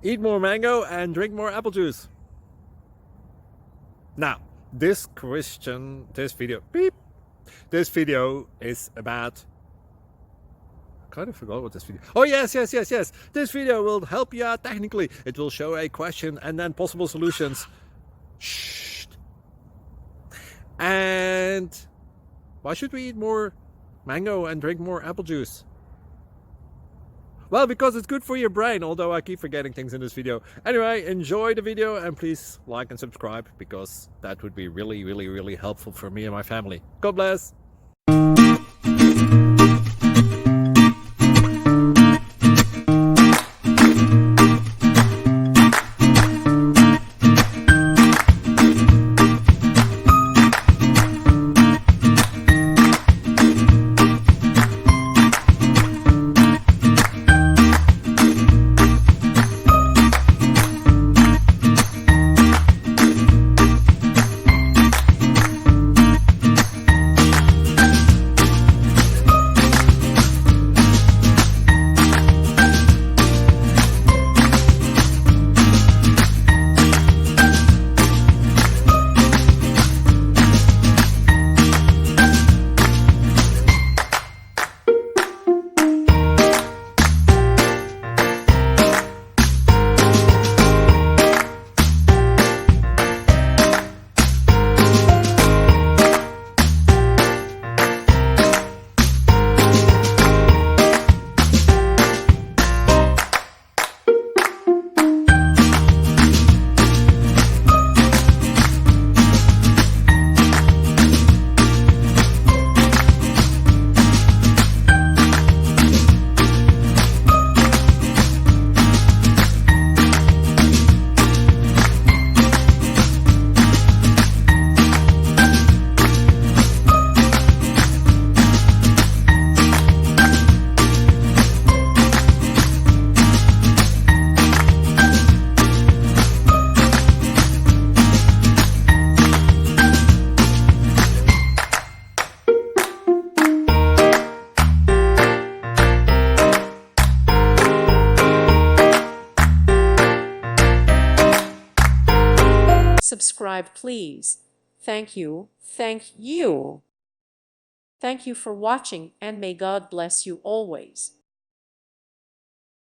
Eat more mango and drink more apple juice. Now, this video is about, I kind of forgot what this video. Oh, yes. This video will help you out technically. It will show a question and then possible solutions. Shh. And why should we eat more mango and drink more apple juice? Well, because it's good for your brain, although I keep forgetting things in this video. Anyway, enjoy the video and please like and subscribe, because that would be really helpful for me and my family. God bless! Subscribe, please. Thank you. Thank you. Thank you for watching, and may God bless you always.